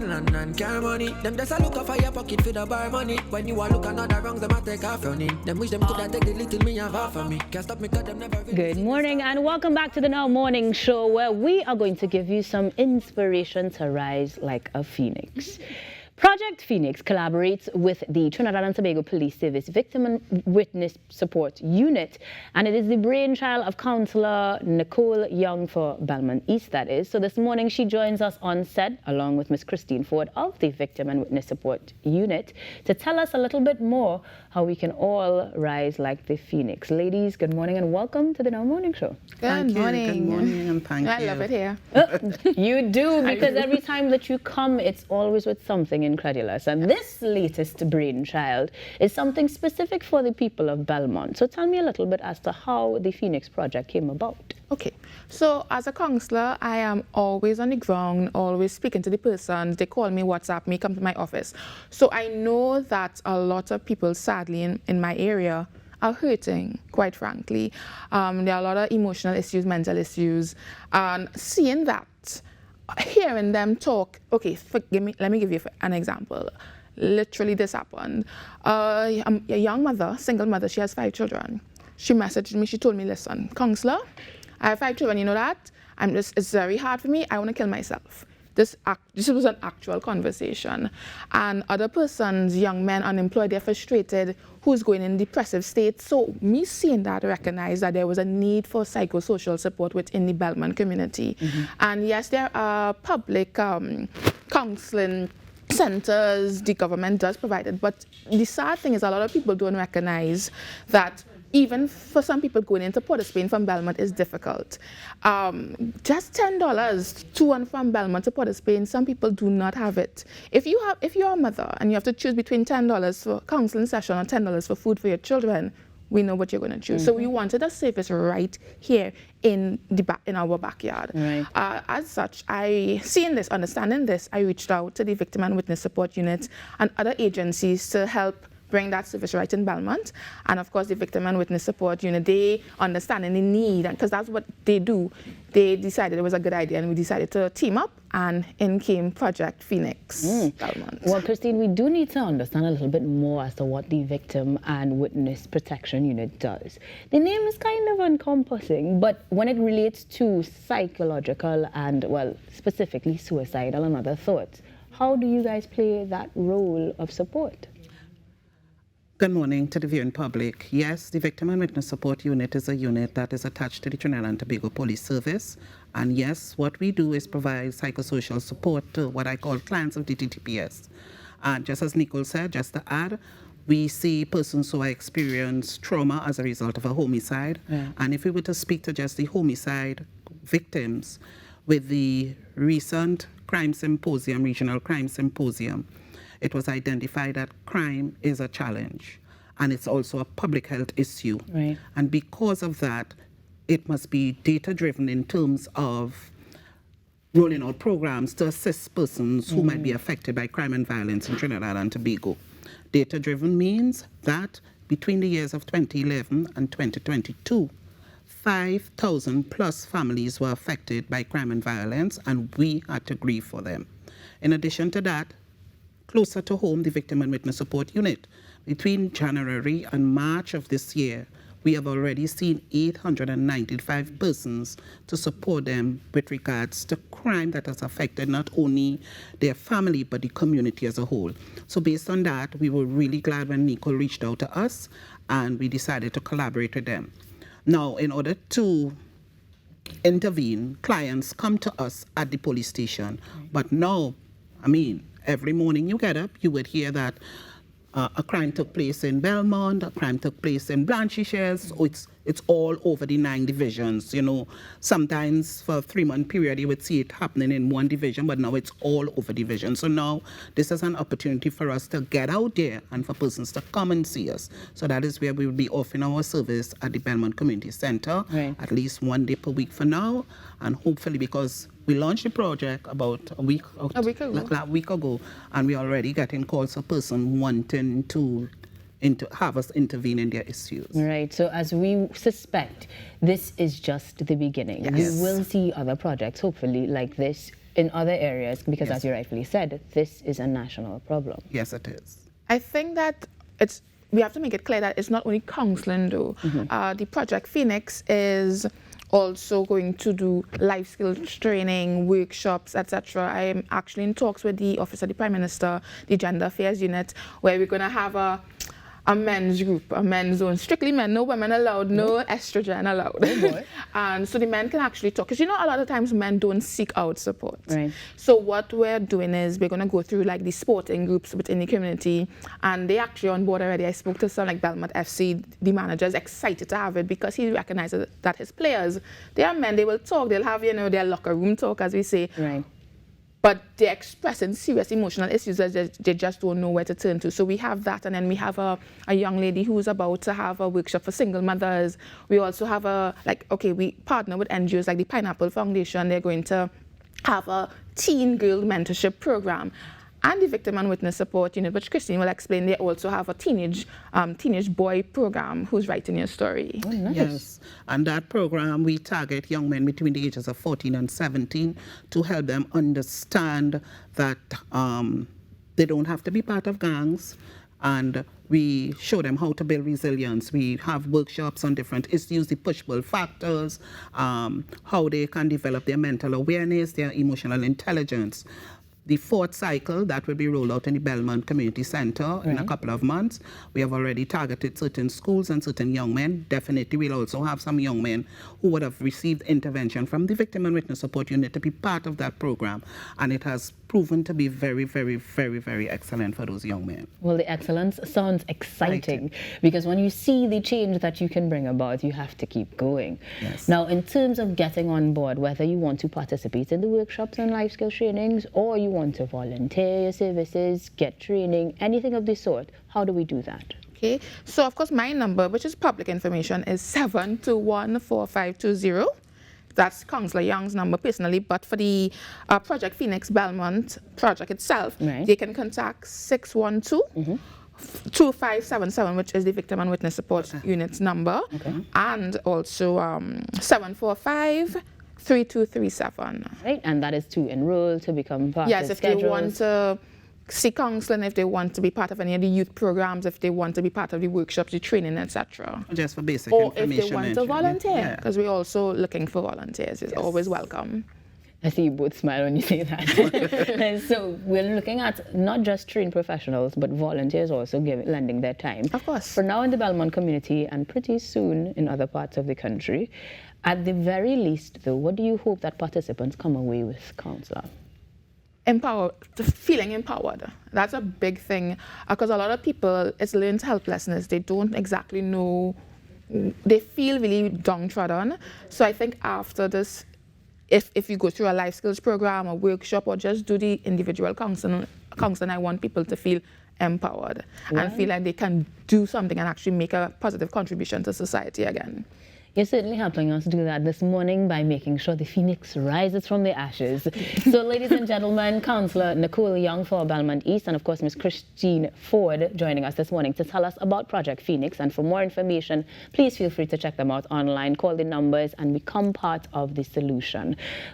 land and car money. Them just a look off for your pocket for the bar money. When you a look another wrongs, them a take off running. Them wish them coulda take the little me have off of me. Can't stop me 'cause them never really. Good morning and welcome back to the Now Morning Show, where we are going to give you some inspiration to rise like a phoenix. Project Phoenix collaborates with the Trinidad and Tobago Police Service Victim and Witness Support Unit, and it is the brainchild of Councilor Nicole Young for Belmont East, that is. So this morning she joins us on set, along with Ms. Christine Forde of the Victim and Witness Support Unit, to tell us a little bit more how we can all rise like the phoenix. Ladies, good morning and welcome to the Now Morning Show. Good morning. Good morning and thank you. I love it here. You do, because every time that you come, it's always with something incredulous. And this latest brainchild is something specific for the people of Belmont. So tell me a little bit as to how the Phoenix Project came about. Okay, so as a councillor, I am always on the ground, always speaking to the persons. They call me, WhatsApp me, come to my office. So I know that a lot of people, sadly, in my area are hurting, quite frankly. There are a lot of emotional issues, mental issues, and seeing that, hearing them talk, okay, let me give you an example. Literally this happened. A young mother, single mother, she has 5 children. She messaged me, she told me, listen, councillor, I have 5 children, you know that? It's very hard for me, I want to kill myself. This was an actual conversation. And other persons, young men, unemployed, they're frustrated, who's going in depressive state. So me seeing that, recognized that there was a need for psychosocial support within the Belmont community. And yes, there are public counseling centers, the government does provide it, but the sad thing is a lot of people don't recognize that even for some people going into Port of Spain from Belmont is difficult. Just $10 to and from Belmont to Port of Spain, some people do not have it. If you're a mother and you have to choose between $10 for counseling session or $10 for food for your children, we know what you're going to choose. So we wanted a service right here in our backyard. Right. As such, seeing this, understanding this, I reached out to the Victim and Witness Support Unit and other agencies to help bring that service right in Belmont. And of course, the Victim and Witness Support Unit, they understanding the need, because that's what they do. They decided it was a good idea, and we decided to team up, and in came Project Phoenix Belmont. Well, Christine, we do need to understand a little bit more as to what the Victim and Witness Protection Unit does. The name is kind of encompassing, but when it relates to psychological and, well, specifically suicidal and other thoughts, how do you guys play that role of support? Good morning to the viewing public. Yes, the Victim and Witness Support Unit is a unit that is attached to the Trinidad and Tobago Police Service. And yes, what we do is provide psychosocial support to what I call clients of the TTPS. And just as Nicole said, just to add, we see persons who experience trauma as a result of a homicide. Yeah. And if we were to speak to just the homicide victims, with the recent regional crime symposium, it was identified that crime is a challenge, and it's also a public health issue. Right. And because of that, it must be data-driven in terms of rolling out programs to assist persons who might be affected by crime and violence in Trinidad and Tobago. Data-driven means that between the years of 2011 and 2022, 5,000 plus families were affected by crime and violence, and we had to grieve for them. In addition to that, closer to home, the Victim and Witness Support Unit. Between January and March of this year, we have already seen 895 persons to support them with regards to crime that has affected not only their family, but the community as a whole. So based on that, we were really glad when Nicole reached out to us, and we decided to collaborate with them. Now, in order to intervene, clients come to us at the police station. But now, every morning you get up, you would hear that a crime took place in Belmont, a crime took place in Blanchishes. So it's all over the 9 divisions. You know, sometimes for a 3-month period you would see it happening in one division, but now it's all over division. So now this is an opportunity for us to get out there and for persons to come and see us. So that is where we will be offering our service at the Belmont Community Center, right, at least 1 day per week for now, and hopefully, because we launched the project about a week ago, and we're already getting calls for persons wanting to have us intervene in their issues. Right. So as we suspect, this is just the beginning. Yes. You will see other projects, hopefully, like this in other areas? Because Yes. as you rightfully said, this is a national problem. Yes, it is. I think that we have to make it clear that it's not only counseling though. The Project Phoenix is also going to do life skills training, workshops, etc. I am actually in talks with the Office of the Prime Minister, the Gender Affairs Unit, where we're going to have a men's group, a men's zone, strictly men, no women allowed, no estrogen allowed. Oh boy. And so the men can actually talk, because a lot of times men don't seek out support. Right. So what we're doing is we're going to go through like the sporting groups within the community, and they actually on board already. I spoke to some like Belmont FC, the manager is excited to have it because he recognizes that his players, they are men, they will talk, they'll have, their locker room talk, as we say. Right. But they're expressing serious emotional issues that they just don't know where to turn to. So we have that, and then we have a young lady who's about to have a workshop for single mothers. We also have we partner with NGOs like the Pineapple Foundation. They're going to have a teen girl mentorship program. And the Victim and Witness Support Unit, which Christine will explain, they also have a teenage boy program who's writing your story. Oh, nice. Yes, and that program, we target young men between the ages of 14 and 17 to help them understand that they don't have to be part of gangs, and we show them how to build resilience. We have workshops on different issues, the push-pull factors, how they can develop their mental awareness, their emotional intelligence. The fourth cycle that will be rolled out in the Belmont Community Center in a couple of months. We have already targeted certain schools and certain young men. Definitely we'll also have some young men who would have received intervention from the Victim and Witness Support Unit to be part of that program. And it has proven to be very, very, very, very excellent for those young men. Well, the excellence sounds exciting because when you see the change that you can bring about, you have to keep going. Yes. Now, in terms of getting on board, whether you want to participate in the workshops and life skills trainings, or you want to volunteer your services, get training, anything of the sort, how do we do that? Okay, so of course my number, which is public information, is 7214520. That's Councilor Young's number personally, but for the Project Phoenix Belmont project itself, they can contact 612-2577, which is the Victim and Witness Support Unit's number, and also 745-3237. Right, and that is to enroll, to become part Yes, of if schedules. they want to see counseling, if they want to be part of any of the youth programs, if they want to be part of the workshops, the training, etc. Just for basic Or information. if they want to volunteer, because we're also looking for volunteers. It's always welcome. I see you both smile when you say that. So we're looking at not just trained professionals, but volunteers also lending their time. Of course. For now in the Belmont community and pretty soon in other parts of the country. At the very least, though, what do you hope that participants come away with, Councillor? Feeling empowered. That's a big thing, because a lot of people, it's learned helplessness. They don't exactly know, they feel really downtrodden. So I think after this, if you go through a life skills program, a workshop, or just do the individual counseling, I want people to feel empowered and feel like they can do something and actually make a positive contribution to society again. You're certainly helping us do that this morning by making sure the phoenix rises from the ashes. So, ladies and gentlemen, Councillor Nicole Young for Belmont East, and of course, Ms. Christine Forde joining us this morning to tell us about Project Phoenix. And for more information, please feel free to check them out online, call the numbers, and become part of the solution.